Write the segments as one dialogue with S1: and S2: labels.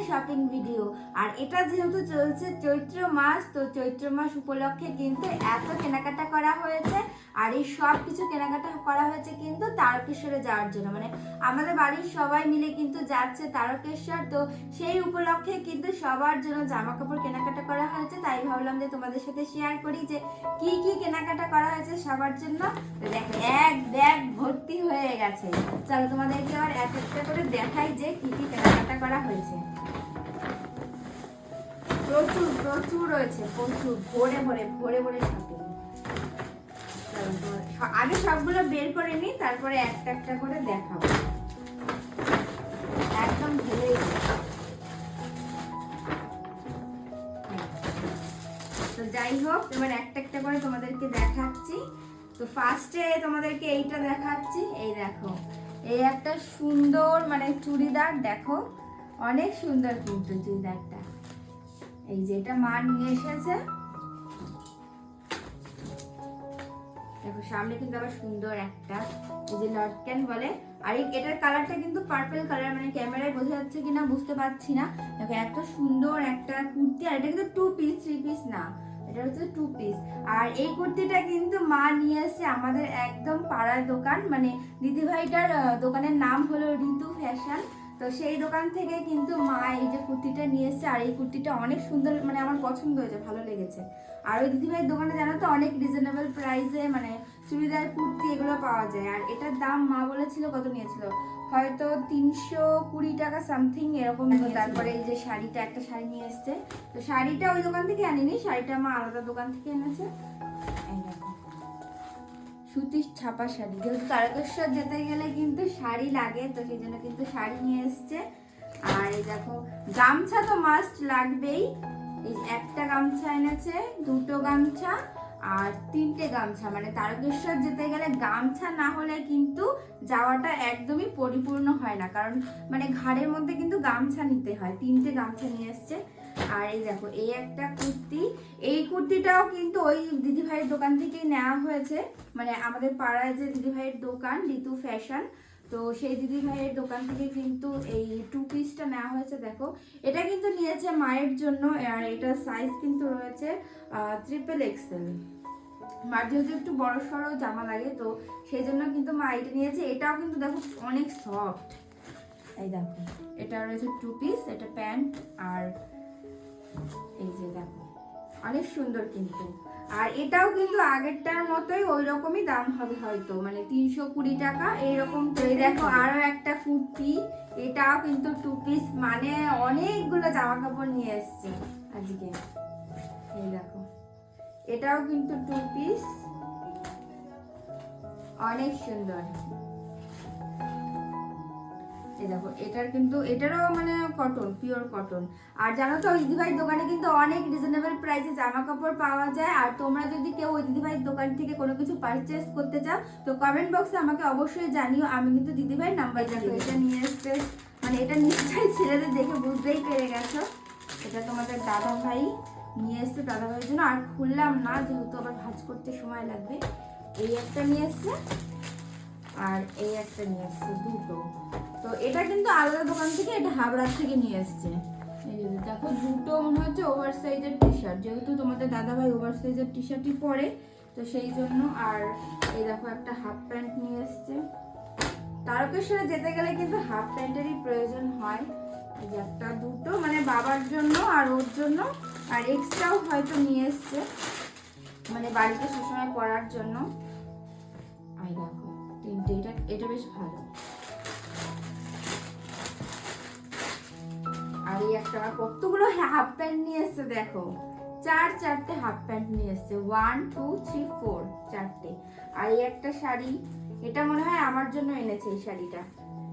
S1: Shopping video. আর এটা যেহেতু চলছে চৈত্র মাস, তো চৈত্র মাস উপলক্ষে কিন্তু এত কেনাকাটা করা হয়েছে। আর এই সব কিছু কেনাকাটা করা হয়েছে কিন্তু তারকেশ্বরে যাওয়ার জন্য, মানে আমাদের বাড়ির সবাই মিলে কিন্তু যাচ্ছে তারকেশ্বর। তো সেই উপলক্ষে কিন্তু সবার জন্য জামা কাপড় কেনাকাটা করা হয়েছে। তাই ভাবলাম যে তোমাদের সাথে শেয়ার করি যে কি কি কেনাকাটা করা হয়েছে সবার জন্য। তো দেখো এক ব্যাগ ভর্তি হয়ে গেছে। চলো তোমাদেরকে আবার এক একটা করে দেখাই যে কি কি কেনাকাটা করা হয়েছে। প্রচুর প্রচুর রয়েছে, প্রচুর ভরে ভরে ভরে ভরে শপিং। আগে সবগুলো বের করে নি, তারপরে একটা একটা করে দেখাবো। একদম ভরেই তো যাই হোক, এবার একটা একটা করে তোমাদেরকে দেখাচ্ছি। তো ফার্স্টে তোমাদেরকে এইটা দেখাচ্ছি। এই দেখো, এই একটা সুন্দর মানে চুড়িদার, দেখো অনেক সুন্দর কিন্তু চুড়িদারটা। এই যে এটা মা নিয়ে এসেছে, দেখো সামনে কিন্তু আবার সুন্দর একটা এই যে লটকেন বলে। আর এটার কালারটা কিন্তু পার্পল কালার, মানে ক্যামেরায় বোঝা যাচ্ছে কিনা বুঝতে পারছি না। দেখো এত সুন্দর একটা কুর্তি, আর এটা কিন্তু 2 পিস 3 পিস না, এটা হচ্ছে 2 পিস। আর এই কুর্তিটা কিন্তু মা নিয়ে এসেছে আমাদের একদম পাড়ার দোকান, মানে দিদিভাইটার দোকানের নাম হলো ঋতু ফ্যাশন। তো সেই দোকান থেকে কিন্তু মা এই যে কুর্তিটা নিয়ে এসেছে। আর এই কুর্তিটা অনেক সুন্দর, মানে আমার পছন্দ হয়েছে, ভালো লেগেছে। আর ওই দিদিভাইয়ের দোকানে জানো তো অনেক রিজনেবল প্রাইসে মানে চুড়িদার কুর্তি এগুলো পাওয়া যায়। আর এটার দাম মা বলেছিল কত নিয়েছিল, হয়তো 320 টাকা সামথিং এরকম। তারপরে এই যে শাড়িটা, একটা শাড়ি নিয়ে এসছে। তো শাড়িটা ওই দোকান থেকে আনিনি, শাড়িটা মা আলাদা দোকান থেকে এনেছে। এই দেখো সুতির ছাপা শাড়ি, যেহেতু তারকেশ্বর যেতে গেলে কিন্তু শাড়ি লাগে, তো সেই জন্য কিন্তু শাড়ি নিয়ে এসছে। আর এই দেখো গামছা তো মাস্ট লাগবেই। এই একটা গামছা এনেছে, দুটো গামছা আর 3টে গামছা। মানে তারকেশ্বর যেতে গেলে গামছা না হলে কিন্তু যাওয়াটা একদমই পরিপূর্ণ হয় না, কারণ মানে ঘাড়ের মধ্যে কিন্তু গামছা নিতে হয়। 3টে গামছা নিয়ে এসছে। আর এই দেখো এই একটা কুর্তি, এই কুর্তিটাও কিন্তু ওই দিদিভাইয়ের দোকান থেকেই নেওয়া হয়েছে, মানে আমাদের পাড়ায় যে দিদিভাইয়ের দোকান ঋতু ফ্যাশন, তো সেই দিদিভাইয়ের দোকান থেকে কিন্তু এই 2 পিসটা নেওয়া হয়েছে। দেখো এটা কিন্তু নিয়েছে মায়ের জন্য, আর এটা সাইজ কিন্তু রয়েছে XXL। মার যেহেতু একটু বড় সড়ো জামা লাগে, তো সেই জন্য কিন্তু মা এটা নিয়েছে। এটাও কিন্তু দেখো অনেক সফট। এই দেখো এটা রয়েছে 2 পিস, এটা প্যান্ট আর এই যে দেখো অনেক সুন্দর কিন্তু। আর এটাও কিন্তু আগেরটার মতোই ওই রকমই দাম হবে, হয়তো মানে 320 টাকা এইরকম। তো এই দেখো আরো একটা কুর্তি, এটাও কিন্তু 2 পিস, মানে অনেকগুলো জামা কাপড় নিয়ে এসছে আজকে। এই দেখো এটাও কিন্তু 2 পিস, অনেক সুন্দর। এই দেখো এটার কিন্তু এটারও মানে কটন, পিওর কটন। আর জানো তো ওই দিদিভাইয়ের দোকানে কিন্তু অনেক রিজনেবল প্রাইসে জামা কাপড় পাওয়া যায়। আর তোমরা যদি কেউ ওই দিদিভাইয়ের দোকান থেকে কোনো কিছু পারচেস করতে চাও, তো কমেন্ট বক্সে আমাকে অবশ্যই জানিও, আমি কিন্তু দিদিভাইয়ের নাম্বার জানি। এটা নিয়ে এসছে, মানে এটা নিশ্চয়ই ছেলেদের দেখে বুঝতেই পেরে গেছো, এটা তোমাদের দাদা ভাই নিয়ে এসছে দাদা ভাইয়ের জন্য। আর খুললাম না যেহেতু আবার ভাঁজ করতে সময় লাগবে। এই একটা নিয়ে এসছে আর এই একটা নিয়ে এসছে, দুটো। তো এটা কিন্তু আলাদা দোকান থেকে, এটা হাবড়া থেকে নিয়ে এসছে। এই যে দেখো দুটো মনে হচ্ছে ওভার সাইজের টি শার্ট, যেহেতু তোমাদের দাদা ভাই ওভার সাইজের টি শার্টই পরে, তো সেই জন্য। আর এই দেখো একটা হাফ প্যান্ট নিয়ে এসছে। তারকেশ্বরে যেতে গেলে কিন্তু হাফ প্যান্টেরই প্রয়োজন হয়। এই যে একটা দুটো, মানে বাবার জন্য আর ওর জন্য, আর এক্সট্রাও হয়তো নিয়ে এসছে, মানে বাড়িতে সবসময় পরার জন্য। আর দেখো 3টে, এটা বেশ ভালো। আর এই একটা কতগুলো হাফ প্যান্ট নিয়ে এসছে, দেখো 4টে হাফ প্যান্ট নিয়ে এসছে, 1 2 3 4 4টে। আর এই একটা শাড়ি, এটা মনে হয় আমার জন্য এনেছে এই শাড়িটা।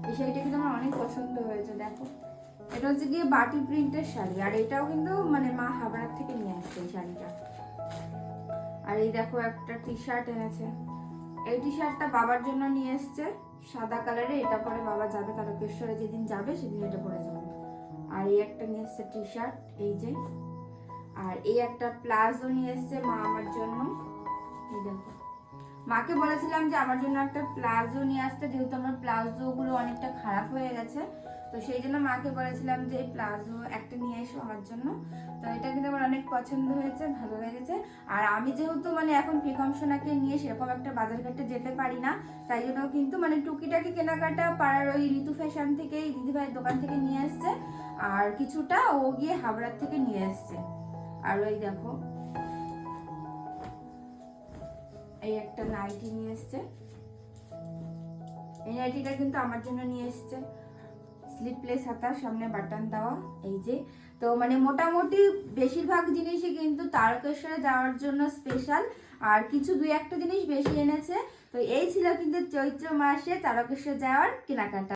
S1: এই শাড়িটা কিন্তু আমার অনেক পছন্দ হয়েছে। দেখো এটা হচ্ছে গিয়ে বাটি প্রিন্টের শাড়ি, আর এটাও কিন্তু মানে মা হাবড়ার থেকে নিয়ে আসছে এই শাড়িটা। আর এই দেখো একটা টি শার্ট এনেছে, এই টি শার্টটা বাবার জন্য নিয়ে এসছে, সাদা কালারে। এটা পরে বাবা যাবে তারকেশ্বরে, যেদিন যাবে সেদিন এটা পরে যাবে। আর এই একটা নিয়ে এসছে টি শার্ট, এই যে। আর এই একটা প্লাজো নিয়ে এসছে মা আমার জন্য। এই দেখো মাকে বলেছিলাম যে আমার জন্য একটা প্লাজো নিয়ে আসতে, যেহেতু আমার প্লাজো গুলো অনেকটা খারাপ হয়ে গেছে, তো সেই জন্য মাকে বলেছিলাম যে প্লাজো একটা নিয়ে এসো আমার জন্য। তো এটা কিন্তু আমার অনেক পছন্দ হয়েছে, ভালো লেগেছে। আর আমি যেহেতু মানে এখন ফিকম সোনাকে নিয়ে সেরকম একটা বাজারঘাটে যেতে পারি না, তাই জন্য কিন্তু মানে টুকিটাকি কেনাকাটা পাড়ার ওই ঋতু ফ্যাশন থেকে দিদিভাইয়ের দোকান থেকে নিয়ে এসছে, আর কিছুটা ও গিয়ে হাবড়ার থেকে নিয়ে এসছে। আর ওই দেখো এই একটা নাইটি নিয়ে এসছে, এই নাইটিটা কিন্তু আমার জন্য নিয়ে এসছে, স্লিপলেস হাতা, সামনে বাটন দেওয়া। এই যে তো মানে মোটামুটি বেশিরভাগ জিনিসই কিন্তু তারকেশ্বরে যাওয়ার জন্য স্পেশাল, আর কিছু দুই একটা জিনিস বেশি এনেছে। তো এই ছিল কিন্তু চৈত্র মাসে তারকেশ্বর যাওয়ার কেনাকাটা।